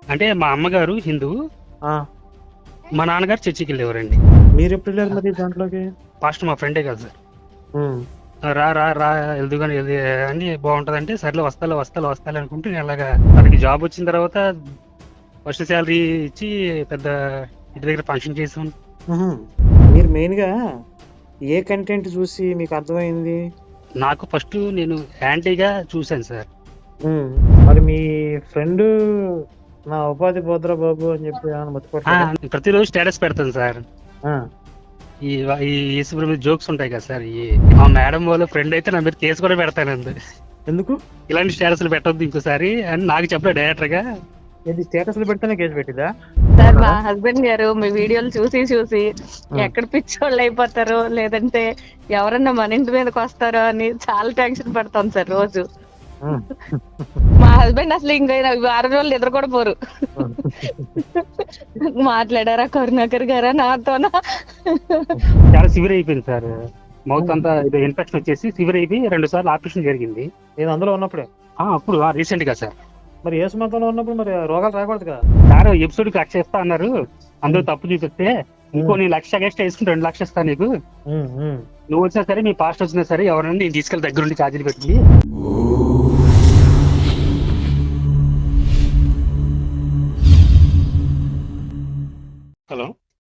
అంటే మా అమ్మగారు హిందూ, ఆ! మా నాన్నగారు చర్చికి వెళ్ళేవారండి. మీరెప్పుడెళ్లారు మరి దాంట్లోకి? పాస్టర్ మా ఫ్రెండే కదా సార్. హ్మ్. రా రా రా వెళ్దువు గాని అని బాగుంటదంటే సర్లే వస్తాలే అనుకుంటూ నేను అలాగా తనకి జాబ్ వచ్చిన తర్వాత ఫస్ట్ శాలరీ ఇచ్చి పెద్ద ఇంటి దగ్గర ఫంక్షన్ చేసాం. హుహు. మీరు మెయిన్‌గా ఏ కంటెంట్ చూసి మీకు అర్థమైంది? నాకు ఫస్ట్ నేను యాంటీగా చూశాను సార్. హ్మ్. మరి మీ ఫ్రెండు నా ఉపాధి పోద్దిరా బాబు అని చెప్పి ఏమన్నా మొత్తుకోవట్లేదా? ప్రతిరోజు స్టేటస్ పెడతాను సార్. ఆ! ఈ యేసుప్రభు జోక్స్ ఉంటాయి కదా సార్. మా మేడం వాళ్ళ ఫ్రెండ్ అయితే నా మీద కేసు కూడా పెడతానండి. ఎందుకు? ఇలాంటి స్టేటస్లు పెట్టొద్దు ఇంకోసారి అని నాకు చెప్పలే డైరెక్టర్ గా. ఏంటి స్టేటస్‌లు పెడితేనే కేసు పెట్టిద్దా? సార్ మా అవునా? హస్బెండ్ గారు మీ వీడియోలు చూసి హ్మ్. ఎక్కడ పిచ్చోళ్ళు అయిపోతారో లేదంటే ఎవరన్నా మన ఇంటి మీదకి వస్తారో అని చాలా టెన్షన్ పడతాం సార్ రోజు. హ్మ్. మా హస్బెండ్ అసలు ఇంకా వారం రోజులు నిద్ర కూడా పోరు. హ్మ్. మాట్లాడారా కరుణాకర్ గారా నాతోనా? చాలా సివియర్ అయిపోయింది సార్. మౌత్ హ్మ్. అంతా ఇది ఇన్ఫెక్షన్ వచ్చేసి సివియర్ అయిపోయి 2 సార్లు ఆపరేషన్ జరిగింది. నేను అందులో ఉన్నప్పుడే. అప్పుడు రీసెంట్ గా సార్. మరి యేసు మతంలో ఉన్నప్పుడు మరి రోగాలు రాకూడదు కదా! సార్ ఎపిసోడ్ కి 1,00,000 ఇస్తా అన్నారు. అందరూ హ్మ్. తప్పు చూపిస్తే ఇంకో హ్మ్. నేను 1,00,000 ఎక్స్ట్రా వేసుకుని 2,00,000 ఇస్తా నీకు. హ్మ్. హ్మ్. నువ్వు వచ్చినా సరే మీ పాస్ట్ వచ్చినా సరే ఎవరైనా నేను తీసుకెళ్ళి దగ్గరుండి ఛార్జీలు పెట్టి. హలో,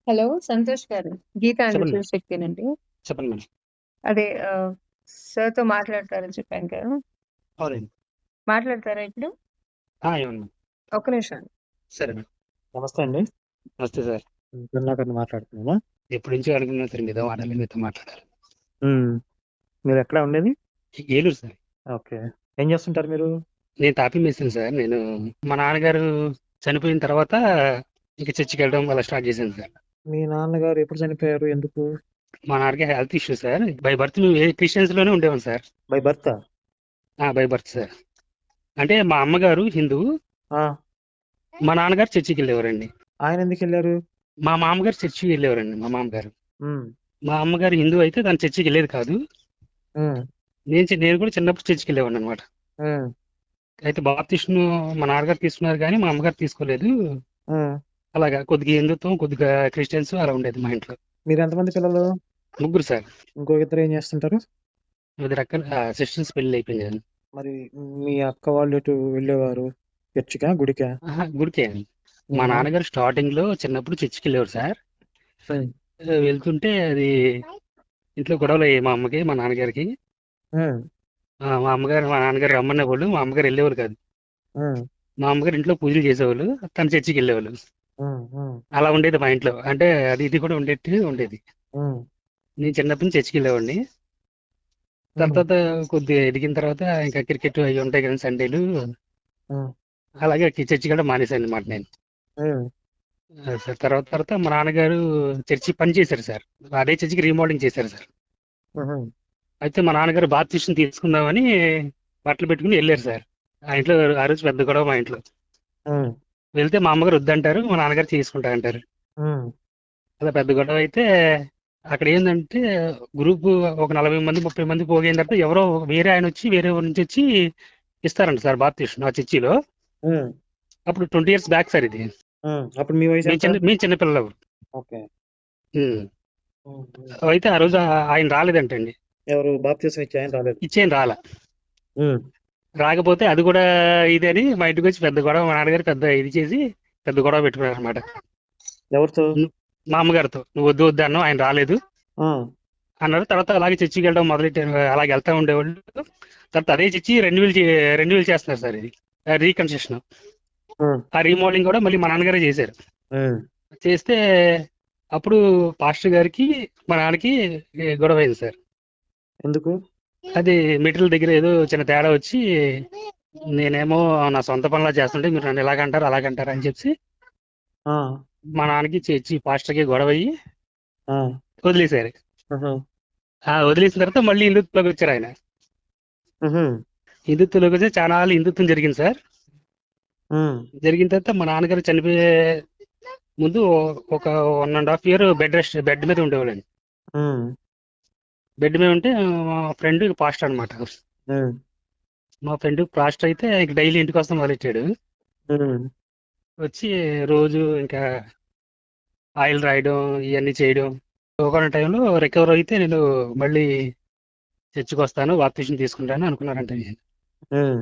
హలో సంతోష్ గారు, గీతా అండి చెప్పండి. శివశక్తినండి. చెప్పండి మేడం. అదే సార్ తో మాట్లాడతారని చెప్పాను కదా, అవునండి. మాట్లాడతారా ఇప్పుడు? ఏమన్నా ఒక్క నిమిషం. సరే మేడం. నమస్తే అండి. నమస్తే సార్. కరుణాకర్‌ని మాట్లాడుతున్నానా? ఎప్పటి నుంచో అనుకున్నా సార్ మీతో మాట్లాడాలి, మీతో మాట్లాడాలి. హ్మ్. మీరెక్కడ ఉండేది? ఏలూరు సార్. ఓకే. ఏం చేస్తుంటారు మీరు? నేను తాపీ మేస్త్రిని సార్. మా నాన్నగారు చనిపోయిన తర్వాత ఇంక చర్చికి వెళ్ళడం అలా స్టార్ట్ చేశాను సార్. మీ నాన్నగారు ఎప్పుడు చనిపోయారు? ఎందుకు? మా నాన్నకి health issue sir. By birth మేము క్రిస్టియన్స్ లోనే ఉండేవాం సార్. బై బర్తా? By birth sir. అంటే మా అమ్మగారు హిందూ, ఆ! మా నాన్నగారు చర్చికి వెళ్ళేవారండి. ఆయనెందుకెళ్లారు? మా మామగారు చర్చికి వెళ్ళేవారండి. మా మామగారు. హ్మ్. మా అమ్మగారు హిందూ అయితే తను చర్చికి వెళ్ళేది కాదు. హ్మ్. నేను కూడా చిన్నప్పుడు చర్చికి వెళ్ళేవాడిని అనమాట. హ్మ్. అయితే బాప్తిస్మ్ మా నాన్నగారు తీసుకున్నారు కానీ మా అమ్మగారు తీసుకోలేదు. హ్మ్. అలాగా కొద్దిగా హిందుత్వం, కొద్దిగా క్రిస్టియన్స్ అలా ఉండేది మా ఇంట్లో. మీరెంతమంది పిల్లలు? ముగ్గురు సార్. ఇంకో ఇద్దరు ఏం చేస్తుంటారు? వివిధ రకాల సిస్టర్స్ పెళ్లి అయిపోయింది. మరి మీ అక్క వాళ్ళు ఎటు వెళ్ళేవారు? చర్చికా? గుడికా? గుడికే. మీ మా నాన్న నాన్నగారు స్టార్టింగ్ లో చిన్నప్పుడు చర్చికి వెళ్ళేవారు సార్. హ్మ్. వెళ్తుంటే అది ఇంట్లో గొడవలు అయ్యాయి మా అమ్మకి, మా నాన్నగారికి. హ్మ్. మా నాన్నగారు రమ్మనేవాళ్ళు, మా అమ్మగారు వెళ్ళేవారు కాదు. హ్మ్. మా అమ్మగారు ఇంట్లో పూజలు చేసేవాళ్ళు, తను చర్చికి వెళ్ళేవాళ్ళు. హ్మ్. హ్మ్. అలా ఉండేది మా ఇంట్లో. అంటే అది ఇది కూడా ఉండేది. హ్మ్. నేను చిన్నప్పటి నుంచి చర్చికి వెళ్ళేవాడిని. హ్మ్. తర్వాత కొద్దిగా ఎదిగిన తర్వాత ఇంకా క్రికెట్ అవి ఉంటాయి కదా సండేలు. హ్మ్. అలాగే చర్చి కూడా మానేశాను అనమాట నేను. హ్మ్. సార్ తర్వాత మా నాన్నగారు చర్చి పని చేశారు సార్. అదే చర్చికి రీమోడలింగ్ చేశారు సార్. హుహు. అయితే మా నాన్నగారు బాప్తిస్మ్ తీసుకుందామని బట్టలు పెట్టుకుని వెళ్ళారు సార్. ఆ ఇంట్లో ఆ రోజు పెద్ద గొడవ మా ఇంట్లో. హ్మ్. వెళ్తే మా అమ్మగారు వద్దంటారు, మా నాన్నగారు చేసుకుంటా అంటారు. హ్మ్. అలా పెద్ద గొడవ అయితే అక్కడ ఏందంటే గ్రూప్ ఒక 40 మంది, 30 మంది పోగైన తర్వాత ఎవరో వేరే ఆయన వచ్చి వేరే ఊరు నుంచి వచ్చి ఇస్తారంట సార్ బాప్తిస్మ్ ఆ చర్చిలో. హ్మ్. అప్పుడు 20 ఇయర్స్ బ్యాక్ సార్ ఇది. హ్మ్. అప్పుడు మీ వయసెంత? మేము చిన్న పిల్లలు. ఓకే. హ్మ్. హ్మ్. హ్మ్. అయితే ఆ రోజు ఆయన రాలేదంటండి. ఎవరు బాప్తిసం ఇచ్చే ఆయన రాలేదు. ఇచ్చేం రాలా. హ్మ్. రాకపోతే అది కూడా ఇదని మా ఇంటికి వచ్చి పెద్ద గొడవ, మా నాన్నగారు పెద్ద ఇది చేసి పెద్ద గొడవ పెట్టుకున్నారు అనమాట. ఎవరితో? మా అమ్మగారితో. నువ్వు వద్దు వద్దు అన్నావు, ఆయన రాలేదు ఆ! అన్నారు. తర్వాత అలాగే చర్చికి వెళ్ళడం మొదలెట్టారు. అలాగే వెళ్తా ఉండేవాళ్ళు. తర్వాత అదే చర్చి రెన్యువల్ చేస్తున్నారు సార్ ఇది. రీకన్స్ట్రక్షన్. హ్మ్. ఆ రీమోడలింగ్ కూడా మళ్ళీ మా నాన్నగారే చేశారు. హ్మ్. చేస్తే అప్పుడు పాస్టర్ గారికి మా నాన్నకి గొడవ అయింది సార్. ఎందుకు? అది మెటీరియల్ దగ్గర ఏదో చిన్న తేడా వచ్చి నేనేమో నా సొంత పనులా చేస్తుంటే మీరు నన్ను ఇలాగంటారు అలాగంటారు అని చెప్పి ఆ! మా నాన్నకి చర్చి పాస్టర్కి గొడవ అయ్యి ఆ! వదిలేశారు. ఆహా! వదిలేసిన తర్వాత మళ్ళీ హిందుత్వంలోకి వచ్చారు ఆయన. హుహు. హిందుత్వంలోకి వచ్చి చాలా హిందుత్వం జరిగింది సార్. హ్మ్. జరిగిన తర్వాత మా నాన్నగారు చనిపోయే ముందు ఒక 1.5 ఇయర్ బెడ్ మీద ఉండేవాళ్ళండి. హ్మ్. బెడ్ మీద ఉంటే మా ఫ్రెండ్ పాస్టర్ అనమాట. హ్మ్. మా ఫ్రెండ్ పాస్టర్ అయితే ఇక డైలీ ఇంటికి వస్తాం మొదలెట్టాడు. హ్మ్. వచ్చి రోజు ఇంకా ఆయిల్ రాయడం ఇవన్నీ చేయడం. ఒక టైంలో రికవర్ అయితే నేను మళ్ళీ చర్చికి వస్తాను, బాప్తిజం తీసుకుంటాను అనుకున్నారంట. ఉమ్,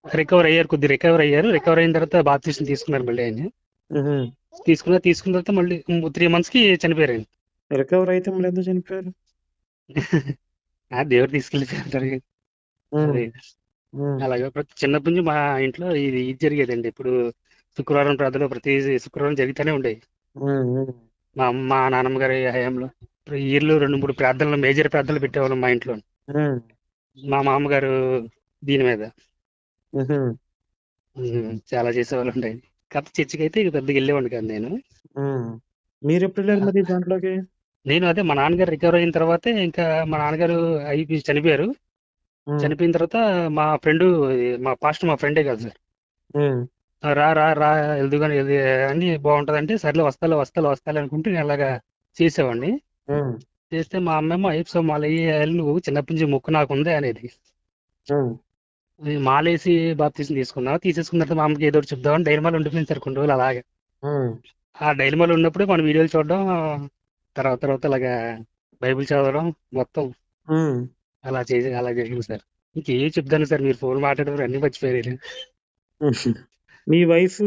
రికవర్ అయ్యారు. రికవర్ అయిన తర్వాత బాప్తిజం తీసుకున్నారు మళ్ళీ ఆయన. ఉహు. తీసుకున్న తర్వాత మళ్ళీ 3 months కి చనిపోయారు ఆయన. రికవర్ అయితే మళ్ళీ ఎందుకు చనిపోయారు? దేవుడు తీసుకెళ్ళిపోయారు. ఉమ్, అది ఉమ్, అలాగే చిన్నప్పటి నుంచి మా ఇంట్లో ఇది జరిగేదండి. ఇప్పుడు శుక్రవారం ప్రార్థనలు ప్రతి శుక్రవారం జరుగుతూనే ఉండేవి. ఉమ్, ఉమ్, మా నాన్నమ్మ గారి హయాంలో ఇయర్లో 2-3 ప్రార్థనలు, మేజర్ ప్రార్థనలు పెట్టేవాళ్ళం మా ఇంట్లో. ఉమ్, మా మామగారు దీని మీద ఉహు, చాలా చేసేవాళ్ళు ఉంటాయి. కాకపోతే చర్చికి అయితే ఇక పెద్దగా వెళ్ళేవాడిని కాదు నేను. ఉమ్. మీరు ఎప్పుడు వెళ్ళారు మరి దాంట్లోకి? నేను అదే మా నాన్నగారు రికవర్ అయిన తర్వాతే ఇంకా మా నాన్నగారు చనిపోయారు. ఉమ్, చనిపోయిన తర్వాత మా ఫ్రెండ్, మా ఫ్రెండే కాదు సార్, ఉమ్, రా రా రా వెళ్దుగాని అని బాగుంటదంటే సర్లే వస్తాలే అనుకుంటే నేను అలాగా చేసేవాడిని. ఉమ్, చేస్తే మా అమ్మేమో అయిప్సో మాలయ్య నువ్వు చిన్నప్పటి నుంచి మొక్కు నాకు ఉంది అనేది. ఉమ్, మాలేసి బాప్తీసం తీసుకున్నావు. తీసేసుకున్న తర్వాత మా అమ్మకి ఏదో ఒకటి చెప్దామని డైలమాలు ఉండిపోయింది సార్ కొన్ని రోజులు అలాగే. ఉమ్, ఆ డైలమాలు ఉన్నప్పుడు మన వీడియోలు చూడడం, తర్వాత అలాగా బైబిల్ చదవడం మొత్తం ఉమ్. అలా జరిగింది సార్. ఇంకేం చెప్తాను సార్, మీరు ఫోన్ మాట్లాడారు అన్ని మర్చిపోయారు. మీ వైఫ్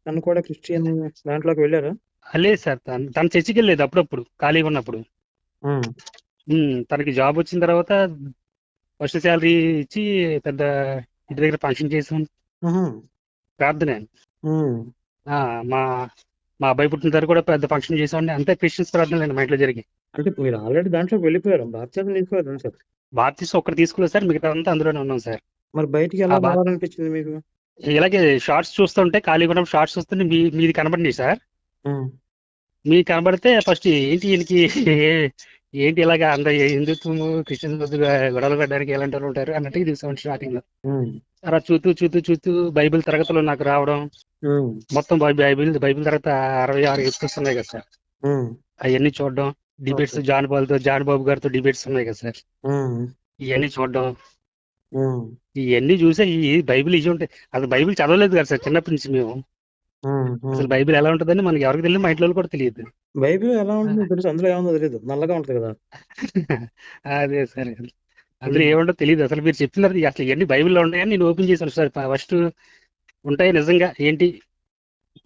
తను కూడా క్రిస్టియన్ దాంట్లోకి వెళ్ళారా? లేదు సార్, తను చర్చికి వెళ్ళేది అప్పుడప్పుడు ఖాళీగా ఉన్నప్పుడు. ఉమ్, తనకి జాబ్ వచ్చిన తర్వాత ఫస్ట్ శాలరీ ఇచ్చి పెద్ద ఇంటి దగ్గర ఫంక్షన్ చేసాం. ఉహు, ప్రార్థన. ఉమ్. ఆ, మా మా అబ్బాయి పుట్టిన తర్వాత కూడా పెద్ద ఫంక్షన్ చేసామండి. అంతే క్రిస్టియన్స్ ప్రార్థనలు మా ఇంట్లో జరిగి. అంటే మీరు ఆల్రెడీ దాంట్లోకి వెళ్ళిపోయారు, బాప్తిజం తీసుకోలేదు సార్. బాప్తీసం ఒక్కటి తీసుకోలేదు సార్, మిగతా అంతా అందులోనే ఉన్నాం సార్. మరి బయటికి ఆ ఎలా బా రావాలనిపించింది మీకు? ఇలాగే షార్ట్స్ చూస్తుంటే, ఖాళీగా ఉన్నప్పుడు షార్ట్స్ చూస్తుంటే మీది కనబడింది సార్. ఉమ్, మీ కనబడితే ఫస్ట్ ఏంటి ఈయనకి ఏంటి ఇలాగా అంత హిందుత్వం క్రిస్టియన్ గొడవలు పెట్టడానికి ఎలాంటి వాళ్ళు ఉంటారు అన్నట్టుగా చూసాం స్టార్టింగ్ లో. ఉమ్, అలా చూస్తూ బైబిల్ తరగతులు నాకు రావడం. ఉమ్, మొత్తం బైబిల్ తర్వాత 66 ఎపిసోడ్స్ ఉన్నాయి కదా సార్, ఉమ్. అవన్నీ చూడడం. Debates okay. జాన్ బాబు గారితో డిబేట్స్ ఉన్నాయి కదా సార్, ఉమ్, ఇవన్నీ చూడడం. ఉమ్, ఇవన్నీ చూసే ఈ బైబిల్ ఇవి ఉంటాయి. అసలు బైబిల్ చదవలేదు కదా సార్ చిన్నప్పటి నుంచి మేము. ఉమ్, అసలు ఉమ్. బైబిల్ ఎలా ఉంటుందని మనకి ఎవరికి తెలియదు, మా ఇంట్లో వాళ్ళకి కూడా తెలియదు. బైబిల్ ఎలా ఉంటుందో తెలుసు, అందులో ఏముందో తెలియదు, నల్లగా ఉంటుంది కదా. అదే సార్, అందులో ఉమ్, ఏముంటో తెలియదు. అసలు మీరు చెప్తున్నారు అసలు ఇవన్నీ బైబిల్లో ఉన్నాయని నేను ఓపెన్ చేశాను సార్. ఫస్ట్ ఉంటాయి నిజంగా ఏంటి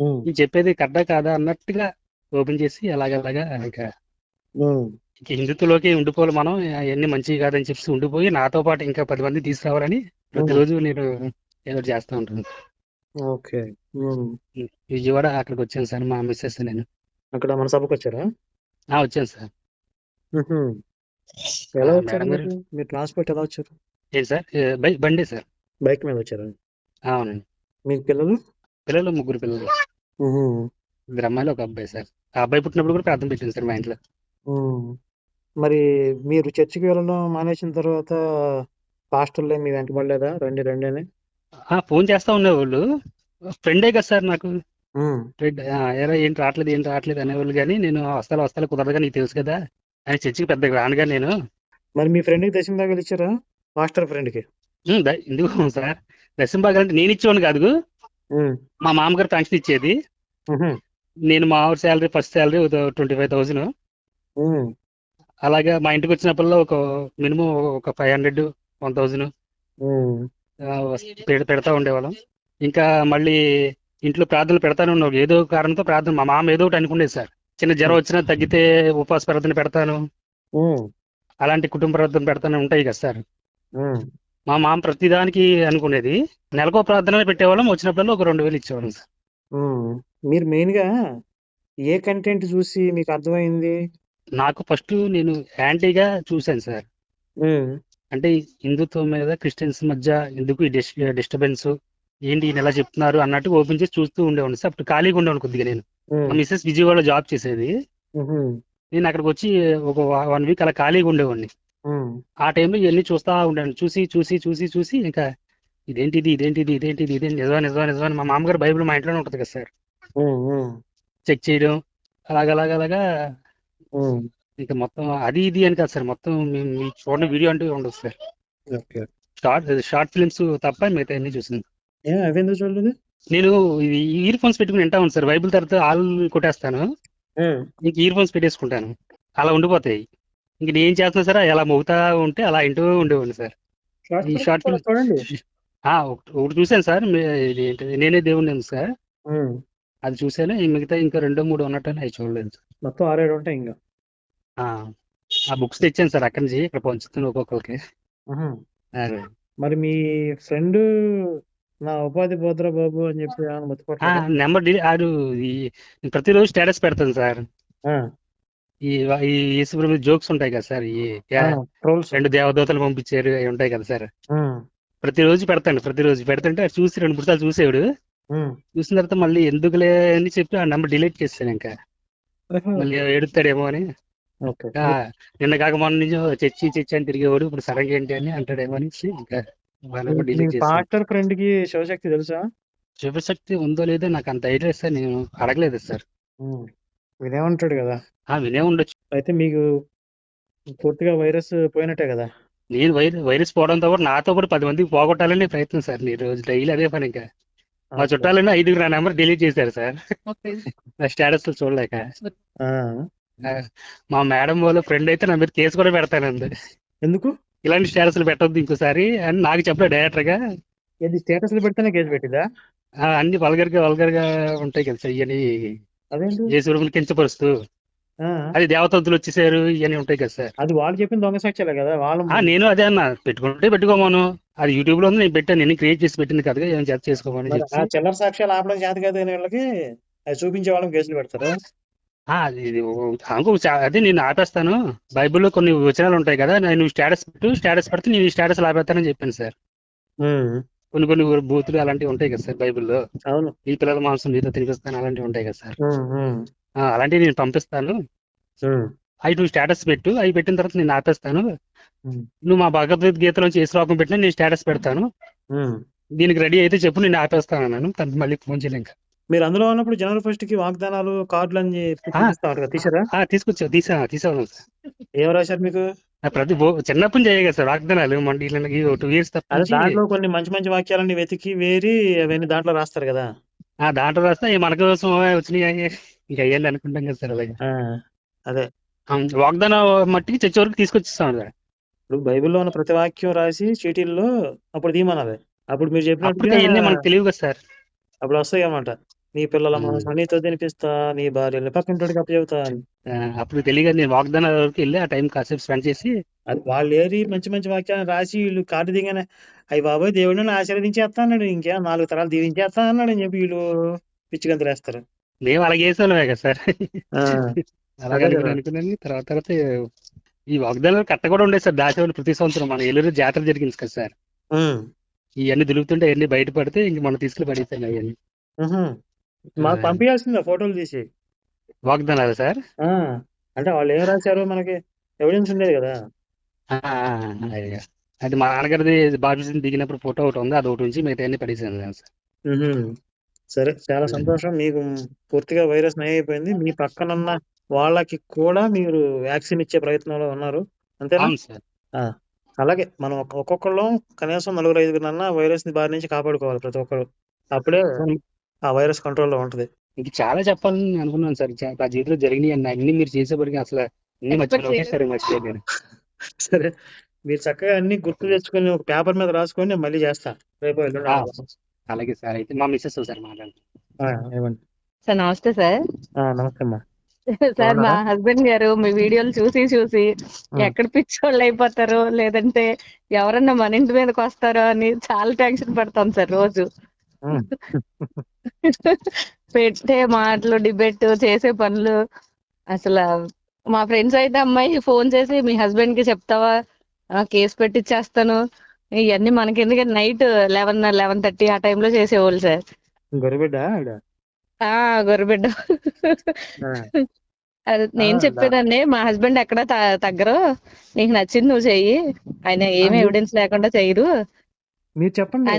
ఉమ్, నేను చెప్పేది కరెక్టా కాదా అన్నట్టుగా ఓపెన్ చేసి అలాగలాగా ఇంకా ఉమ్, హిందుత్వలోకి ఉండిపోవాలి మనం, అవన్నీ మంచివి కాదని చెప్పి ఉండిపోయి నాతో పాటు ఇంకా 10 మంది తీసుకురావాలని ఉమ్. ప్రతిరోజు నేను ఏదో ఒకటి చేస్తూ ఉంటాను. ఓకే. ఉమ్. విజయవాడ అక్కడికి వచ్చాను సార్, మా మిస్సెస్ నేను. అక్కడ మన సభకు వచ్చారా? వచ్చాను సార్. ఉహు. ఎలా వచ్చారు మేడం గారు మీరు? మీరు ట్రాన్స్పోర్ట్ ఎలా వచ్చారు? ఏంటి సార్, బండి సార్. బైక్ మీద వచ్చారా? అవునండి. మీకు పిల్లలు? పిల్లలు 3 పిల్లలు, ఉహు. 2 అమ్మాయిలు 1 అబ్బాయి సార్. ఆ అబ్బాయి పుట్టినప్పుడు కూడా ప్రార్థన పెట్టింది సార్ మా ఇంట్లో. ఉమ్. మరి మీరు చర్చికి వెళ్ళడం మానేసిన తర్వాత పాస్టర్లే మీ వెంట పడలేదా? రండి రండి అని. ఫోన్ చేస్తా ఉండేవాళ్ళు, ఫ్రెండే కదా సార్ నాకు. ఉమ్, ఫ్రెండ్, ఎరా ఏంటి రావట్లేదు అనేవాళ్ళు. కానీ నేను వస్తాలే కుదరదుగా నీకు తెలుసు కదా అని చర్చికి పెద్దగా రానుగా నేను. మరి మీ ఫ్రెండ్కి దశమ భాగాలు ఇచ్చారా? పాస్టర్ ఫ్రెండ్కి. ఎందుకు సార్, దశంభాగాలు అంటే నేను ఇచ్చేవాడిని కాదు, ఉమ్, మా మామగారు పెన్షన్ ఇచ్చేది. ఉహు, నేను మా ఆవిడ శాలరీ, ఫస్ట్ శాలరీ 25,000. ఉమ్, అలాగా మా ఇంటికి వచ్చినప్పుడల్లా ఒక మినిమం ఒక 500, 1,000 ఉమ్, పెడతా ఉండేవాళ్ళం. ఇంకా మళ్ళీ ఇంట్లో ప్రార్థనలు పెడతానే ఉన్నాం. ఏదో ఒక కారణంతో ప్రార్థన, మా మామ ఏదో ఒకటి అనుకునేది సార్. చిన్న జ్వరం వచ్చినా తగ్గితే ఉపవాస ప్రార్థన పెడతాను, ఉమ్, అలాంటి కుటుంబ ప్రార్థన పెడతానే ఉంటాయి కదా సార్. ఉమ్. మా మామ ప్రతిదానికి అనుకునేది. నెలకో ప్రార్థన పెట్టేవాళ్ళం, వచ్చినప్పుడల్లా ఒక 2,000 ఇచ్చేవాళ్ళం సార్. ఉమ్. మీరు మెయిన్గా ఏ కంటెంట్ చూసి మీకు అర్థమైంది? నాకు ఫస్ట్ నేను యాంటీగా చూశాను సార్. ఉమ్, అంటే హిందుత్వం మీద క్రిస్టియన్స్ మధ్య ఎందుకు ఈ డిస్టర్బెన్స్, ఏంటి ఈయన ఎలా చెప్తున్నారు అన్నట్టు ఓపెన్ చేసి చూస్తూ ఉండేవాడిని సార్. అప్పుడు ఖాళీగా ఉండేవాడిని కొద్దిగా నేను. ఉమ్, మా మిస్సెస్ విజయవాడలో జాబ్ చేసేది. ఉహు, నేను అక్కడికి వచ్చి ఒక 1 వీక్ అలా ఖాళీగా ఉండేవాడిని. ఉమ్, ఆ టైంలో ఇవన్నీ చూస్తా ఉండాను. చూసి ఇంకా ఇదేంటి నిజమా అని మా మామగారు బైబిల్ మా ఇంట్లోనే ఉంటుంది కదా సార్, ఉమ్, ఉమ్, చెక్ చేయడం. అలాగలాగా ఉమ్. ఇంకా మొత్తం అది ఇది అని కాదు సార్, మొత్తం మీకు చూడండి వీడియో అంటూ ఉండదు సార్. ఓకే. షార్ట్ ఫిల్మ్స్ తప్ప మిగతా అన్ని చూసింది. అవెందుకు చూడలేదు? నేను ఇయర్ ఫోన్స్ పెట్టుకుని వింటా ఉన్నాను సార్. బైబిల్ తర్వాత ఆల్ కొట్టేస్తాను. ఇంక ఇయర్ ఫోన్స్ పెట్టేసుకుంటాను. అలా ఉండిపోతాయి. ఇంక నేను ఏం చేస్తున్నా సార్ అలా మోగుతా ఉంటే అలా వింటూ ఉండేవాడిని సార్. ఈ షార్ట్ ఫిల్మ్ చూడండి. ఒకటి చూశాను సార్. ఇది ఏంటిది, నేనే దేవుడిని ఉంది సార్. అది చూశాను. ఈ మిగతా ఇంకా 2, 3 ఉన్నట్టు అవి చూడలేదు సార్. మొత్తం 6, 7 ఉంటాయి ఇంకా. ఆ బుక్స్ తెచ్చాను సార్ అక్కడి నుంచి. ఇక్కడ పంచుతున్నాను ఒక్కొక్కరికి. అదే. మరి మీ ఫ్రెండ్ నా ఉపాధి భద్ర బాబు అని చెప్పి ఏమైనా మర్చిపోవట్లేదా? నెంబర్ నేను ప్రతిరోజు స్టేటస్ పెడతాను సార్. ఈ ఈ యేసుప్రభు జోక్స్ ఉంటాయి కదా సార్. ట్రోల్స్. 2 దేవదూతలు పంపించారు అవి ఉంటాయి కదా సార్. ప్రతిరోజు పెడతాను. ప్రతిరోజు పెడుతుంటే అది చూసి 2, 3 సార్లు చూసేవాడు. చూసిన తర్వాత మళ్ళీ ఎందుకులే అని చెప్పి ఆ నెంబర్ డిలీట్ చేశాను. ఇంకా మళ్ళీ ఎడుతాడేమో అని. ఓకే. నిన్న కాక మొన్న నుంచి చర్చి అని తిరిగేవాడు. ఇప్పుడు సడన్గా ఏంటి అని అంటాడేమో అనేసి ఇంకా డిలీట్ చేశాను. పాస్టర్ ఫ్రెండ్ కి శివశక్తి తెలుసా? శివశక్తి ఉందో లేదో నాకు అంత ఐడియా సార్. నేను అడగలేదు సార్. వినే ఉంటాడు కదా. వినే ఉండొచ్చు. అయితే మీకు పూర్తిగా వైరస్ పోయినట్టే కదా. నేను వైరస్ పోవడంతో కూడా నాతో కూడా 10 మందికి పోగొట్టాలని ప్రయత్నం సార్. నేను రోజు డైలీ అదే పని. ఇంకా మా చుట్టాలని 5 నా నెంబర్ డిలీట్ చేశారు సార్. నా స్టేటస్ చూడలేక. మా మేడం వాళ్ళ ఫ్రెండ్ అయితే నా మీద కేసు కూడా పెడతానండి. ఎందుకు? ఇలాంటి స్టేటస్లు పెట్టొద్దు ఇంకోసారి అని నాకు చెప్పలే డైరెక్టర్ గా. ఏది స్టేటస్లు పెడితేనే కేసు పెట్టిదా? అన్ని వల్గర్ గా ఉంటాయి కదా సార్. ఇవన్నీ యేసుప్రభుని కించపరుస్తూ అది దేవతంతులు వచ్చేసారు ఇవన్నీ ఉంటాయి కదా సార్. అది వాళ్ళు చెప్పిన దొంగ సాక్ష్యాలే కదా. వాళ్ళు నేను అదే అన్న, పెట్టుకుంటే పెట్టుకోమను. అది యూట్యూబ్ లో ఉంది, నేను పెట్టాను. నేను క్రియేట్ చేసి పెట్టింది కదా, ఏం చేత చేసుకోమని చెప్పి. చిల్లర సాక్ష్యాలు ఆపడం చేత కదా వీళ్ళకి. అది చూపించే వాళ్ళకి కేసులు పెడతారు. అదే నేను ఆపేస్తాను. బైబిల్లో కొన్ని వచనాలు ఉంటాయి కదా, నేను స్టేటస్ పెడితే నేను స్టేటస్ ఆపేస్తానని చెప్పాను సార్. కొన్ని బూతులు అలాంటివి ఉంటాయి కదా సార్ బైబిల్లో. అవును. ఈ పిల్లల మాంసం మీతో తినిపిస్తాను అలాంటివి ఉంటాయి కదా సార్. అలాంటివి నేను పంపిస్తాను. అవి నువ్వు స్టేటస్ పెట్టు. అవి పెట్టిన తర్వాత నేను ఆపేస్తాను. నువ్వు మా భగవద్గీతలోంచి ఏ శ్లోకం పెట్టినా నేను స్టేటస్ పెడతాను. దీనికి రెడీ అయితే చెప్పు, నేను ఆపేస్తాను అన్నాను. తనకి మళ్ళీ ఫోన్ చేయలే. ఇంకా మీరు అందులో ఉన్నప్పుడు జనవరి 1 కి వాగ్దానాలు కార్డులు అని తీసారా? తీసాను సార్. ఏం రాశారు మీకు? ప్రతి చిన్నప్పుడు చేయగా కదా సార్ వాగ్దానాలు. మన 2 years తప్ప దాంట్లో కొన్ని మంచి మంచి వాక్యాలన్నీ వెతికి వేరి అవన్నీ దాంట్లో రాస్తారు కదా. దాంట్లో రాస్తే మన కోసం వచ్చినాయి ఇంకా అయ్యండి అనుకుంటాం కదా సార్. అలాగే అదే వాగ్దానం మట్టికి చర్చి వరకు తీసుకొచ్చిస్తాం సార్. ఇప్పుడు బైబిల్లో ఉన్న ప్రతి వాక్యం రాసి చీటీల్లో అప్పుడు తీయమన్నది. అప్పుడు మీరు చెప్పినప్పుడు మనకు తెలియదు కదా సార్. అప్పుడు వస్తాయి అన్నమాట. నీ పిల్లల మనసు నీతో తినిపిస్తా, నీ భార్యని పక్కింటోడికి అప్పచెబుతా అని. అప్పుడు తెలియదు. నేను వాగ్దానం వరకు వెళ్ళి ఆ టైం కాసేపు స్పెండ్ చేసి అది వాళ్ళు ఏరి మంచి మంచి వాక్యాలను రాసి వీళ్ళు కార్డు దిగానే అయ్యి బాబాయ్ దేవుడిని ఆశీర్వదించేస్తా అన్నాడు, ఇంకే 4 తరాలు దీవించేస్తా అన్నాడు అని చెప్పి వీళ్ళు పిచ్చిగంతులు వేస్తారు. మేము అలాగే వేసేవాళ్ళమే కదా సార్. అలాగే అనుకున్నాను. తర్వాత ఈ వాగ్దానాలు కట్ట కూడా ఉండేది సార్. దాచేవాళ్ళు ప్రతి సంవత్సరం మన ఏలూరు జాతర జరిగింది కదా సార్. ఇవన్నీ దులుపుతుంటే అవన్నీ బయటపడితే ఇంక మనం తీసుకుని పడేసాను అవన్నీ. మాకు పంపించాల్సిందా ఫోటోలు తీసి వాగ్దానాలు సార్? అంటే వాళ్ళు ఏం రాశారు మనకి ఎవిడెన్స్ ఉండేది కదా. అది మా నాన్నగారిది బాప్టిజం దిగినప్పుడు ఫోటో ఒకటి ఉంది, అది ఒకటి నుంచి మిగతా అన్ని పడేసాను సార్. సరే, చాలా సంతోషం. మీకు పూర్తిగా వైరస్ నయం అయిపోయింది. మీ పక్కనున్న వాళ్ళకి కూడా మీరు వ్యాక్సిన్ ఇచ్చే ప్రయత్నంలో ఉన్నారు, అంతేనా? అలాగే మనం ఒక్కొక్కళ్ళు కనీసం 4, 5 వైరస్ ని బారి నుంచి కాపాడుకోవాలి ప్రతి ఒక్కరు. అప్పుడే ఆ వైరస్ కంట్రోల్లో ఉంటది. ఇంక చాలా చెప్పాలని అనుకున్నాను సార్. నా జీవితంలో జరిగినాయి అన్ని మీరు చేసేప్పటికీ అసలు అన్ని మర్చిపోయాను. సరే, మీరు చక్కగా అన్ని గుర్తు తెచ్చుకొని ఒక పేపర్ మీద రాసుకొని నేను మళ్ళీ చేస్తా రేపు. అలాగే సార్. అయితే మా మిస్సెస్ సార్ మాట్లాడండి. సార్ నమస్తే సార్. నమస్తే అమ్మా. సార్ మా హస్బెండ్ గారు మీ వీడియోలు చూసి ఎక్కడ పిచ్చోళ్ళు అయిపోతారో, లేదంటే ఎవరన్నా మన ఇంటి మీదకి వస్తారో అని చాలా టెన్షన్ పడతాం సార్ రోజు. పెట్టే మాటలు, డిబేట్, చేసే పనులు అసలు. మా ఫ్రెండ్స్ అయితే అమ్మాయి ఫోన్ చేసి మీ హస్బెండ్ కి చెప్తావా, కేసు పెట్టిచ్చేస్తాను, ఇవన్నీ మనకి ఎందుకంటే నైట్ 11:30 ఆ టైంలో చేసేవాళ్ళు సార్. గొర్రెబిడ్డ. అది నేను చెప్పేదాన్ని, మా హస్బెండ్ ఎక్కడ తగ్గరు, నీకు నచ్చింది నువ్వు చెయ్యి, ఆయన ఏమి ఎవిడెన్స్ లేకుండా చెయ్యరు మీరు చెప్పండి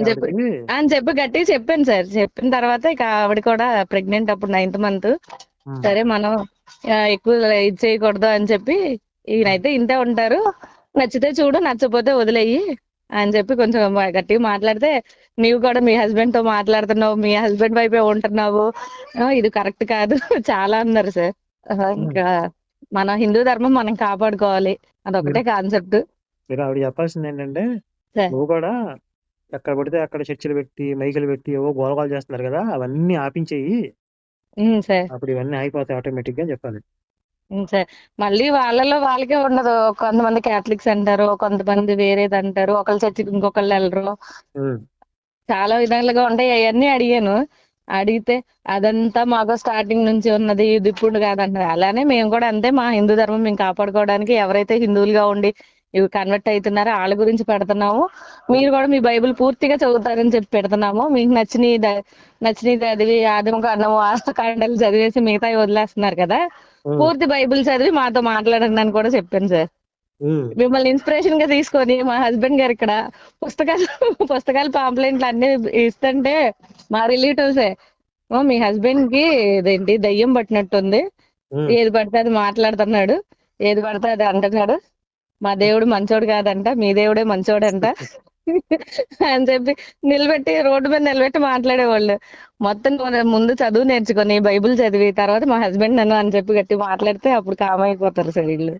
అని చెప్పి గట్టిగా చెప్పాను సార్. చెప్పిన తర్వాత ఇక ఆవిడ కూడా ప్రెగ్నెంట్, అప్పుడు 9th month. సరే మనం ఎక్కువ ఇది చేయకూడదు అని చెప్పి, ఈయనైతే ఇంతే ఉంటారు, నచ్చితే చూడు, నచ్చపోతే వదిలేయి, అని చెప్పి కొంచెం గట్టిగా మాట్లాడితే, నీవు కూడా మీ హస్బెండ్ తో మాట్లాడుతున్నావు, మీ హస్బెండ్ వైపే ఉంటున్నావు, ఇది కరెక్ట్ కాదు చాలా అన్నారు సార్. ఇంకా మన హిందూ ధర్మం మనం కాపాడుకోవాలి, అదొకటే కాన్సెప్ట్. మీరు ఆవిడ చెప్పాల్సింది ఏంటంటే, సార్ నువ్వు కూడా ఎక్కడ పడితే అక్కడ చర్చిలు పెట్టి మైకులు పెట్టి ఏవో గోలగోలు చేస్తున్నారు కదా, అవన్నీ ఆపించేయి, సార్ అప్పుడు ఇవన్నీ అయిపోతాయి ఆటోమేటిక్ గా చెప్పాలి. సార్ మళ్ళీ వాళ్ళలో వాళ్ళకే ఉండదు. కొంతమంది క్యాథలిక్స్ అంటారు, కొంతమంది వేరేది అంటారు, ఒకళ్ళ చర్చికి ఇంకొకళ్ళు వెళ్ళరు, చాలా విధాలుగా ఉంటాయి. అవన్నీ అడిగాను. అడిగితే అదంతా మాకు స్టార్టింగ్ నుంచి ఉన్నది, ఇది ఇప్పుడు కాదంటారు. అలానే మేము కూడా అంతే, మా హిందూ ధర్మం మేము కాపాడుకోవడానికి ఎవరైతే హిందువులుగా ఉండి ఇవి కన్వర్ట్ అవుతున్నారో వాళ్ళ గురించి పెడుతున్నాము. మీరు కూడా మీ బైబిల్ పూర్తిగా చదువుతారని చెప్పి పెడుతున్నాము. మీకు నచ్చినవి చదివి ఆదిమ కాండము ఆస్తకాండాలు చదివేసి మిగతా వదిలేస్తున్నారు కదా, పూర్తి బైబిల్ చదివి మాతో మాట్లాడండి అని కూడా చెప్పాను సార్. మిమ్మల్ని ఇన్స్పిరేషన్ గా తీసుకొని మా హస్బెండ్ గారు ఇక్కడ పుస్తకాలు పాంప్లెంట్లు అన్ని ఇస్తుంటే మా రిలేటివ్సే, మీ హస్బెండ్ కి ఇదేంటి దయ్యం పట్టినట్టుంది, ఏది పడితే అది మాట్లాడుతున్నాడు, ఏది పడితే అది అంటున్నాడు, మా దేవుడు మంచోడు కాదంట, మీ దేవుడే మంచోడంట అని చెప్పి రోడ్డు మీద నిలబెట్టి మాట్లాడేవాళ్ళు. మొత్తం ముందు చదువు నేర్చుకొని బైబిల్ చదివి తర్వాత మా హస్బెండ్ నన్ను అని చెప్పి గట్టి మాట్లాడితే అప్పుడు కామ్ అయిపోతారు సార్ వీళ్ళు.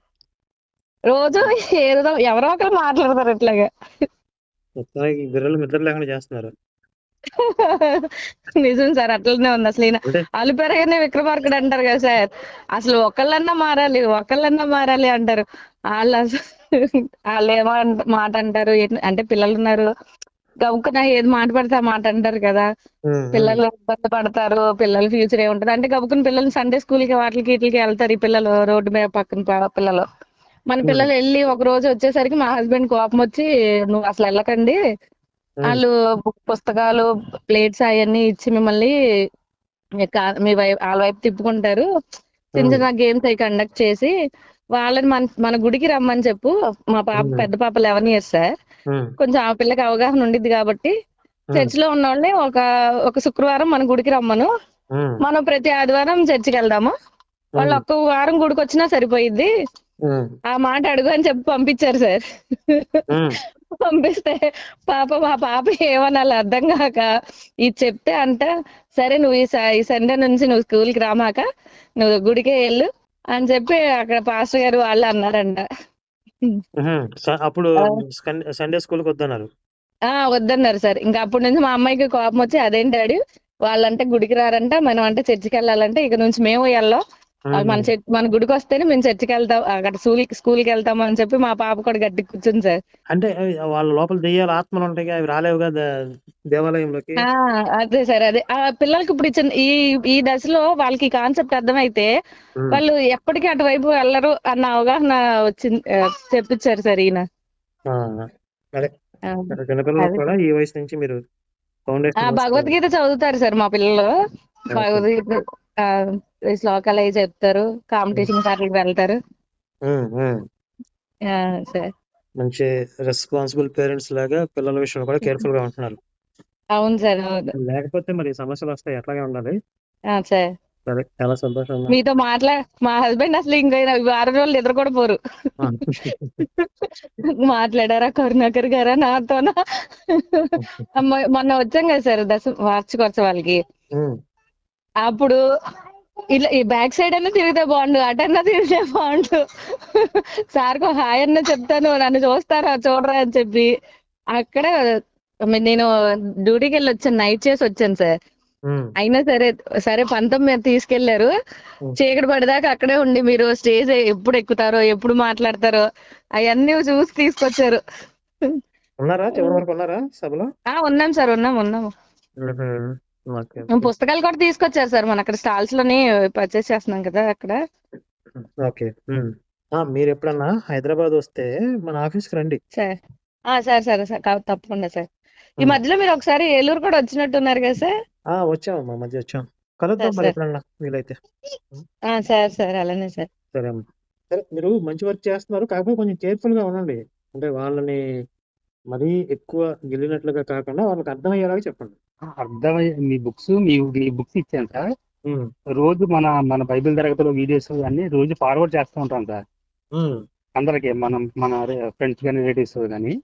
రోజు ఏదో ఎవరో ఒకరు మాట్లాడతారు ఇట్లాగా. బిర్రలు నిద్ర లేకుండా చేస్తున్నారు. నిజం సార్, అట్లనే ఉంది. అసలు ఈయన అలు పెరగనే విక్రమార్కుడు అంటారు కదా సార్, అసలు ఒకళ్ళన్నా మారాలి అంటారు. వాళ్ళు ఏమో మాట అంటారు, అంటే పిల్లలు ఉన్నారు గబుక్కున ఏది మాట పడితే ఆ మాట అంటారు కదా, పిల్లలు ఇబ్బంది పడతారు, పిల్లల ఫ్యూచర్ ఏముంటది అంటే గబుక్కున పిల్లలు సండే స్కూల్ కి వాటికి వీటికి వెళ్తారు. ఈ పిల్లలు రోడ్డు మీద పక్కన పిల్లలు, మన పిల్లలు వెళ్ళి ఒక రోజు వచ్చేసరికి మా హస్బెండ్ కోపం వచ్చి, నువ్వు అసలు వెళ్ళకండి, వాళ్ళు పుస్తకాలు ప్లేట్స్ అవన్నీ ఇచ్చి మిమ్మల్ని వాళ్ళ వైపు తిప్పుకుంటారు, చిన్న చిన్న గేమ్స్ అవి కండక్ట్ చేసి వాళ్ళని మన గుడికి రమ్మని చెప్పు. మా పాప పెద్ద పాప 11 years సార్, కొంచెం ఆ పిల్లకి అవగాహన ఉండిద్ది కాబట్టి చర్చ్ లో ఉన్న వాళ్ళని ఒక శుక్రవారం మన గుడికి రమ్మను, మనం ప్రతి ఆదివారం చర్చికి వెళ్దాము, వాళ్ళు ఒక్క వారం గుడికి వచ్చినా సరిపోయిద్ది, ఆ మాట అడుగు అని చెప్పి పంపించారు సార్. పంపిస్తే మా పాప ఏమనాలి అర్థం కాక ఇది చెప్తే అంట, సరే నువ్వు ఈ సండే నుంచి నువ్వు స్కూల్కి రామాక నువ్వు గుడికే వెళ్ళు అని చెప్పి అక్కడ పాస్టర్ గారు వాళ్ళు అన్నారంట. అప్పుడు సండే స్కూల్ వద్దన్నారు. వద్దన్నారు సార్. ఇంకా అప్పటి నుంచి మా అమ్మాయికి కోపం వచ్చి, అదేంటి డాడీ వాళ్ళంటే గుడికి రారంట, మనం అంటే చర్చికి వెళ్ళాలంటే ఇక నుంచి మేము వెళ్ళాం, మన గుడికి వస్తేనే మేము చర్చికి వెళ్తాం, అక్కడ స్కూల్కి వెళ్తాము అని చెప్పి మా పాప కూడా గట్టి కూర్చుంది సార్. అంటే వాళ్ళ లోపల దెయ్యాలు ఆత్మలు ఉంటాయి, అవి రాలేవు కదా దేవాలయంలోకి. అదే సార్, అదే ఆ పిల్లలకి ఇప్పుడు ఇచ్చిన ఈ దశలో వాళ్ళకి కాన్సెప్ట్ అర్థమైతే వాళ్ళు ఎప్పటికీ అటువైపు వెళ్ళరు అన్న అవగాహన వచ్చింది, చెప్పించారు సార్ ఈయన. ఈ వయసు నుంచి మీరు భగవద్గీత చదువుతారు సార్ మా పిల్లలు, భగవద్గీత శ్లోకాలు అవి చెప్తారు, కాంపిటీషన్ సార్లకు వెళ్తారు సార్. మంచి రెస్పాన్సిబుల్ పేరెంట్స్ లాగా పిల్లల విషయంలో కూడా కేర్ఫుల్ గా ఉంటున్నారు. అవును సార్, లేకపోతే మరి సమస్యలు వస్తాయి, ఎట్లాగే ఉండాలి సార్. సరే, చాలా సంతోషం. మీతో మా హస్బెండ్ అసలు ఇంకా 6 రోజులు నిద్ర కూడా పోరు. మాట్లాడారా కరుణాకర్ గారా నాతోనా? మొన్న వచ్చాం కదా సార్ వార్షికోత్సవాలకి, అప్పుడు ఇట్లా ఈ బ్యాక్ సైడ్ అన్నా తిరిగితే బాగుండు, అటన్నా తిరిగితే బాగుండు, సార్కు హాయ్ అన్న చెప్తాను, నన్ను చూస్తారా చూడరా అని చెప్పి అక్కడ నేను డ్యూటీకి వెళ్ళి వచ్చాను, నైట్ చేసి వచ్చాను సార్. అయినా సరే పంతం మీరు తీసుకెళ్లారు, చీకటి పడేదాకా అక్కడే ఉండి మీరు స్టేజ్ ఎప్పుడు ఎక్కుతారో ఎప్పుడు మాట్లాడతారో అవన్నీ చూసి తీసుకొచ్చారు. ఉన్నాం సార్, ఉన్నాము. పుస్తకాలు కూడా తీసుకొచ్చారు సార్, మన అక్కడ స్టాల్స్ లోని పర్చేస్ చేస్తున్నాం కదా అక్కడ. ఓకే, మీరు ఎప్పుడన్నా హైదరాబాద్ వస్తే మన ఆఫీస్ కి రండి సార్. తప్పకుండా సార్. ఈ మధ్యలో మీరు ఒకసారి ఏలూరు కూడా వచ్చినట్టున్నారు కదా సార్? వచ్చామమ్మా, మధ్య వచ్చాం, కలుద్దాం మరి ఎప్పుడన్నా వీలైతే. సార్ అలానే సార్. సరే అమ్మా, సరే, మీరు మంచి వర్క్ చేస్తున్నారు, కాకపోతే కొంచెం కేర్ఫుల్ గా ఉండండి, అంటే వాళ్ళని మరీ ఎక్కువ గెలినట్లుగా కాకుండా వాళ్ళకి అర్థమయ్యేలాగా చెప్పండి. అర్థమయ్యే మీ బుక్స్ ఇచ్చాను సార్, రోజు మన బైబిల్ తరగతిలో వీడియోస్ అన్ని రోజు ఫార్వర్డ్ చేస్తూ ఉంటాం సార్ అందరికి, మన ఫ్రెండ్స్ కానీ రిలేటివ్స్ కానీ.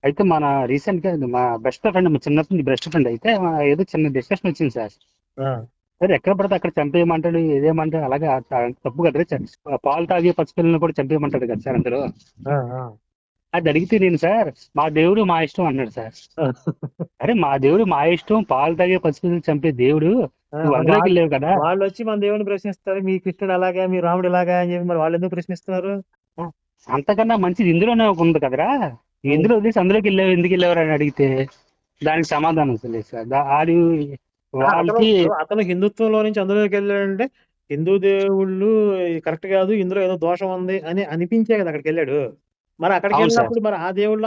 అయితే మన రీసెంట్ గా మా బెస్ట్ ఫ్రెండ్, మా చిన్నప్పుడు బెస్ట్ ఫ్రెండ్ అయితే ఏదో చిన్న డిస్కషన్ వచ్చింది సార్. సార్ ఎక్కడ పడితే అక్కడ చంపేయమంటాడు, ఏదేమంటాడు, అలాగే తప్పు కదా. పాలు తాగే పసిపిల్లలను కూడా చంపేయమంటాడు కదా సార్ అందులో. అది అడిగితే నేను సార్ మా దేవుడు మా ఇష్టం అన్నాడు సార్. అరే మా దేవుడు మా ఇష్టం, పాలు తాగే పసిపిల్లలు చంపే దేవుడు, నువ్వు అందులోకి వెళ్ళావు కదా. వాళ్ళు వచ్చి మన దేవుడిని ప్రశ్నిస్తారు, మీ కృష్ణుడు అలాగా మీ రాముడు ఇలాగా అని చెప్పి, మరి వాళ్ళు ఎందుకు ప్రశ్నిస్తున్నారు? అంతకన్నా మంచిది ఇందులోనే ఉంది కదరా, ఇందులో వదిలేసి అందులోకి వెళ్ళావు ఎందుకు వెళ్ళావు అని అడిగితే దానికి సమాధానం తెలియదు సార్. ఆడి వాళ్ళకి అతను హిందుత్వంలో నుంచి అందులోకి వెళ్ళాడంటే హిందూ దేవుళ్ళు కరెక్ట్ కాదు, ఇందులో ఏదో దోషం ఉంది అని అనిపించే కదా అక్కడికి వెళ్ళాడు. మరి అక్కడికి అవును సార్. వెళ్ళినప్పుడు మరి ఆ దేవుళ్ళ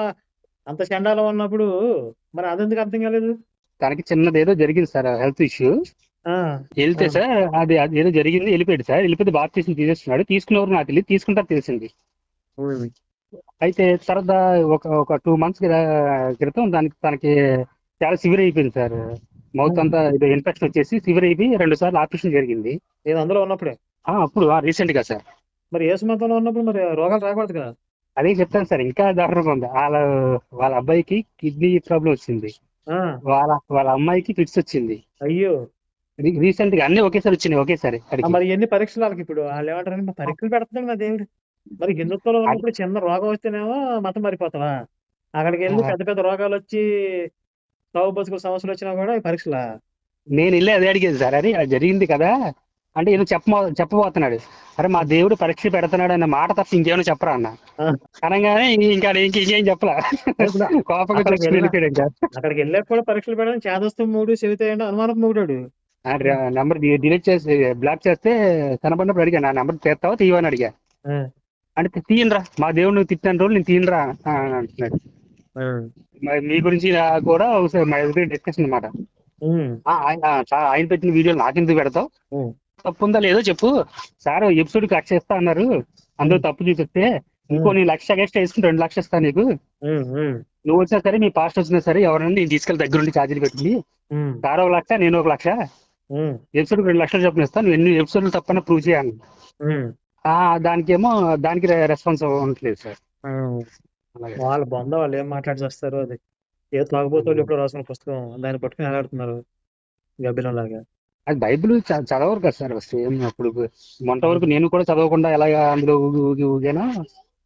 అంత చండాలం ఉన్నప్పుడు మరి అదెందుకు అర్థం కాలేదు? తనకి చిన్నది ఏదో జరిగింది సార్, హెల్త్ ఇష్యూ. వెళ్తే సార్ అది ఏదో జరిగింది, వెళ్ళిపోయాడు సార్. వెళ్ళిపోతే బాప్తీసం తీసేస్తున్నాడు. తీసుకున్నవారు నాకు తెలియదు, తీసుకుంటారు తెలిసింది. అయితే తర్వాత ఒక 2 months క్రితం తనకి చాలా సివియర్ అయిపోయింది సార్. మౌత్ అంతా ఏదో ఇన్ఫెక్షన్ వచ్చేసి సివియర్ అయిపోయి 2 సార్లు ఆపరేషన్ జరిగింది. నేను అందులో ఉన్నప్పుడే అప్పుడు రీసెంట్ గా సార్. మరి యేసు మతంలో ఉన్నప్పుడు మరి రోగాలు రాకూడదు కదా? అదే చెప్తాను సార్, ఇంకా దారుణంగా ఉంది. వాళ్ళ అబ్బాయికి కిడ్నీ ప్రాబ్లం వచ్చింది, వాళ్ళ అమ్మాయికి ఫిట్స్ వచ్చింది. అయ్యో, రీసెంట్ గా అన్ని ఒకేసారి వచ్చినాయి ఒకేసారి. మరి ఎన్ని పరీక్షలు వాళ్ళకి ఇప్పుడు? వాళ్ళు ఏమంటారు, పరీక్షలు పెడుతున్నాడు మా దేవుడు. మరి హిందుత్వంలో ఉన్నప్పుడు చిన్న రోగం వస్తేనేమో మతం మారిపోతావా? అక్కడికి వెళ్ళి పెద్ద పెద్ద రోగాలు వచ్చి సాగు బతుకు సమస్యలు వచ్చినా కూడా ఈ పరీక్షలా? నేను వెళ్ళి అదే అడిగేది సార్. అది జరిగింది కదా అంటే ఏదో చెప్పబోతున్నాడు. అరే మా దేవుడు పరీక్ష పెడుతున్నాడు అన్న మాట తప్ప ఇంకేమైనా చెప్పరా అన్న అనగానే ఇంకేం చెప్పలా. అక్కడికి వెళ్ళాక కూడా పరీక్షలు పెట్టడం చేదస్తం మూడు చెబితే అనుమానం మూడాడు. నెంబర్ డిలీట్ చేసి బ్లాక్ చేస్తే కనబడినప్పుడు అడిగా, నా నెంబర్ తీస్తావా తీయవని అడిగా. అంటే తీయనరా, మా దేవుడు నువ్వు తిట్టిన రోజులు నేను తీయనరా అంటున్నాడు. మీ గురించి కూడా ఒకసారి మా దగ్గర డిస్కషన్ అనమాట. ఆయన పెట్టిన వీడియోలు నాకెందుకు పెడతావు, తప్పు ఉందా లేదో చెప్పు సార్. ఎపిసోడ్ కట్ చేస్తా అన్నారు, అందులో తప్పు చూపిస్తే ఇంకో నీ 1,00,000 ఎక్స్ట్రా వేసుకుని 2 లక్షలు ఇస్తా నీకు. నువ్వు వచ్చినా సరే, మీ పాస్ట్ వచ్చినా సరే, ఎవరైనా నేను తీసుకెళ్ళి దగ్గరుండి ఛార్జీలు పెట్టుకుని సార్ 1,00,000 నేను 1,00,000 ఎపిసోడ్ 2 లక్షలు చెప్పిన ఇస్తా, నువ్వు ఎన్ని ఎపిసోడ్లు తప్పని ప్రూవ్ చేయాలి. దానికి రెస్పాన్స్ ఉండట్లేదు సార్. వాళ్ళ బొంద వాళ్ళు ఏం మాట్లాడి చేస్తారు. అది ఏ తాగుబోతోళ్ళు ఎప్పుడు రాసుకున్న పుస్తకం దాన్ని పట్టుకుని ఆడుతున్నారు గబ్బిలం లాగా. అది బైబిల్ చదవరు కదా సార్. సేమ్ అప్పుడు మొంట వరకు నేను కూడా చదవకుండా ఎలాగా అందులో ఊగానో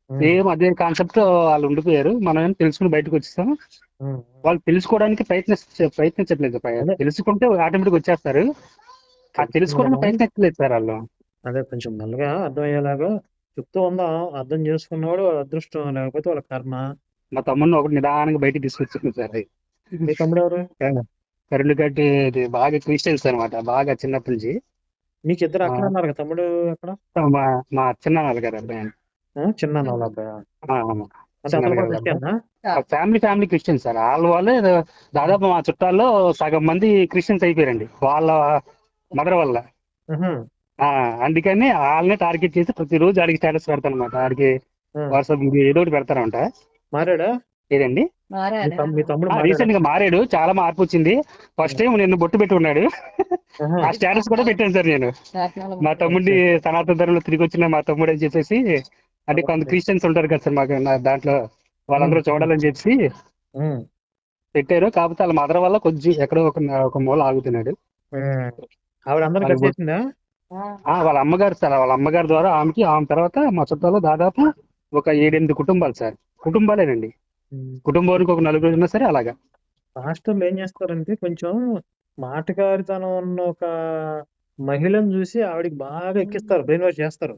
సేమ్ అదే కాన్సెప్ట్ వాళ్ళు ఉండిపోయారు. మనం తెలుసుకుని బయటకు వచ్చేస్తాం. వాళ్ళు తెలుసుకోవడానికి ప్రయత్నించట్లేదు. తెలుసుకుంటే ఆటోమేటిక్ వచ్చేస్తారు. తెలుసుకోవడానికి ప్రయత్నించలేదు సార్ వాళ్ళు. అదే కొంచెం మెల్లగా అర్థమయ్యేలాగా చెప్తూ ఉందాం. అర్థం చేసుకున్నవాడు అదృష్టం, లేకపోతే వాళ్ళ కర్మ. మా తమ్ముడిని ఒకటి నిదానంగా బయటికి తీసుకొచ్చింది సార్. మీ తమ్ముడు ఎవరు? కరెంట్ కట్టి బాగా క్రిస్టియన్స్ అనమాట, బాగా చిన్నప్పటి నుంచి. మీకు ఇద్దరు అక్కడ ఉన్నారు కదా, తమ్ముడు ఎక్కడ? మా చిన్న గారు అబ్బాయి. చిన్న అబ్బాయి ఫ్యామిలీ క్రిస్టియన్స్ సార్. వాళ్ళే దాదాపు మా చుట్టాల్లో సగం మంది క్రిస్టియన్స్ అయిపోయారండి వాళ్ళ మదర్ వల్ల. అందుకని వాళ్ళనే టార్గెట్ చేసి ప్రతిరోజు ఆడికి స్టేటస్ పెడతాను అనమాట. ఆడికి వాట్సాప్ ఏదో ఒకటి పెడతారంట. మారాడా? ఏదండి, రీసెంట్ గా మారాడు, చాలా మార్పు వచ్చింది. ఫస్ట్ టైం నిన్ను బొట్టు పెట్టి ఉన్నాడు. ఆ స్టేటస్ కూడా పెట్టాను సార్ నేను. మా తమ్ముడిని సనాతన ధర్మంలో తిరిగి వచ్చిన మా తమ్ముడు అని చెప్పేసి, అంటే కొంత క్రిస్టియన్స్ ఉంటారు కదా సార్ మాకు దాంట్లో, వాళ్ళందరూ చూడాలని చెప్పి పెట్టారు. కాకపోతే వాళ్ళ మదర్ వల్ల కొంచెం ఎక్కడో ఒక మూల ఆగుతున్నాడు. వాళ్ళ అమ్మగారు సార్, వాళ్ళ అమ్మగారి ద్వారా ఆమె తర్వాత మా చుట్టాలో దాదాపు ఒక 7-8 కుటుంబాలు సార్. కుటుంబాలేనండి, కుటుంబానికి ఒక 4 ఉన్నా సరే. అలాగా పాస్టర్లు ఏం చేస్తారంటే, కొంచెం మాటకారితనం ఉన్న ఒక మహిళను చూసి ఆవిడకి బాగా ఎక్కిస్తారు, బ్రెయిన్ వాష్ చేస్తారు.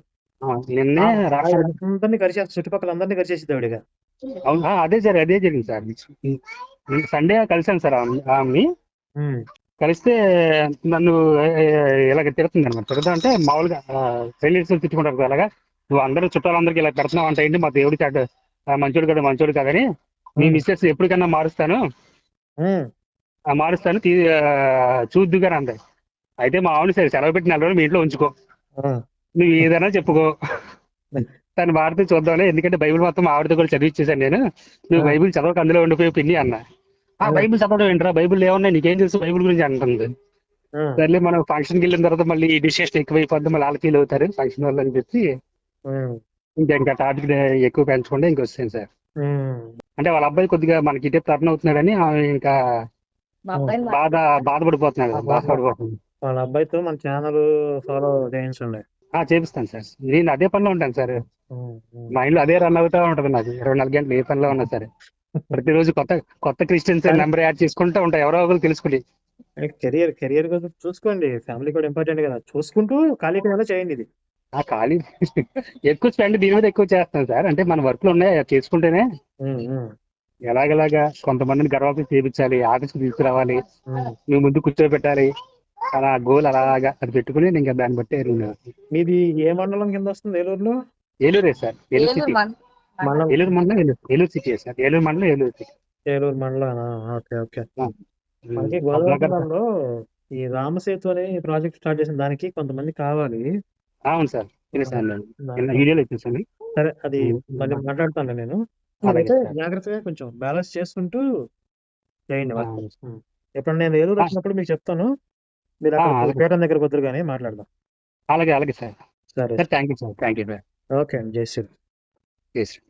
నిన్నే అందరినీ కరిచేస్తారు, చుట్టుపక్కల అందరినీ కరిచేసింది ఆవిడగా. అదే జరిగింది సార్. సండే కలిసాను సార్ ఆమెని. కలిస్తే నన్ను ఇలాగ తిడుతుంది అనమాట. తిడతా అంటే మామూలుగా రిలేటివ్స్ తిట్టుకుంటారు అలాగా, నువ్వు అందరూ చుట్టాలందరికీ ఇలా పెడుతున్నావు అంటే ఏంటి, మా దేవుడి మంచోడు కదా మంచోడు కాదని, మీ మిస్సెస్ ఎప్పటికన్నా మారుస్తాను చూద్దుగాని అంది. అయితే మా ఆవిడ సరే సెలవు పెట్టి 4 రోజులు మీ ఇంట్లో ఉంచుకో, నువ్వు ఏదైనా చెప్పుకో, తను మారితే చూద్దాంలే, ఎందుకంటే బైబిల్ మొత్తం ఆవిడతో కూడా చదివిచ్చేసాను నేను, నువ్వు బైబిల్ చదవక అందులో ఉండిపోయి పిన్ని అన్న. బైబిల్ చదవడం ఏంట్రా, బైబిల్ ఏమన్నా నీకేం తెలుసు బైబిల్ గురించి అంటుంది. సర్లే మనం ఫంక్షన్కి వెళ్ళిన తర్వాత మళ్ళీ డిస్కషన్ ఎక్కువైపోద్ది, మళ్ళీ వాళ్ళు ఫీల్ అవుతారు ఫంక్షన్ వాళ్ళు అని చెప్పి ఇంకా టాపిక్ ఎక్కువ పెంచకుండా ఇంకొచ్చాను సార్. అంటే వాళ్ళ అబ్బాయి కొద్దిగా మనకి ఇటే టర్న్ అవుతున్నాడని ఆమె ఇంకా మా అబ్బాయిని బాధపడిపోతున్నాడు, బాధపడిపోతుంది. వాళ్ళ అబ్బాయితో మన ఛానల్ ఫాలో చేయించండి. చేపిస్తాను సార్, నేను అదే పనిలో ఉంటాను సార్. మా ఇంట్లో అదే రన్ అవుతా ఉంటది నాకు 24 గంటలు ఏ పనిలో ఉన్నా సరే. ప్రతిరోజు కొత్త కొత్త క్రిస్టియన్స్ నెంబర్ యాడ్ చేసుకుంటూ ఉంటాయి, ఎవరో ఒకరు తెలుసుకుని. కెరియర్ కోసం చూసుకోండి, ఫ్యామిలీ కూడా ఇంపార్టెంట్ కదా, చూసుకుంటూ ఖాళీ టైంలో చేయండి ఇది. ఖాళీ ఎక్కువ స్పెండ్ దీని మీద ఎక్కువ చేస్తాను సార్. అంటే మన వర్క్లు ఉన్నాయి, అవి చేసుకుంటేనే ఎలాగలాగా కొంతమందిని గర్వాపి చేయించాలి, ఆఫీస్కి తీసుకురావాలి, మీ ముందు కూర్చోబెట్టాలి, అలా గోల్ అలాగా అది పెట్టుకుని ఇంకా దాన్ని బట్టి మీది ఏ మండలం కింద వస్తుంది ఏలూరులో? ఏలూరే సార్, ఏలూరు సిటీ. ఏలూరు మండలం ఏలూరు సిటీ సార్, ఏలూరు మండలం ఏలూరు సిటీ. ఏలూరు మండలం. Okay okay. మనకి గోదావరిలో ఈ రామసేతు అనే ప్రాజెక్ట్ స్టార్ట్ చేసిన దానికి కొంతమంది కావాలి. అవును సార్, వీడియోలో ఇచ్చేసండి. సరే, అది మళ్ళీ మాట్లాడతాను నేను. అయితే జాగ్రత్తగా కొంచెం బ్యాలెన్స్ చేసుకుంటూ చేయండి. ఎప్పుడన్నా నేను ఏలూరు వచ్చినప్పుడు మీకు చెప్తాను, మీరు పేట దగ్గర వద్దరు కానీ మాట్లాడదాం. అలాగే సార్. సరే, thank you sir, thank you. Okay అండి, జై శ్రీ.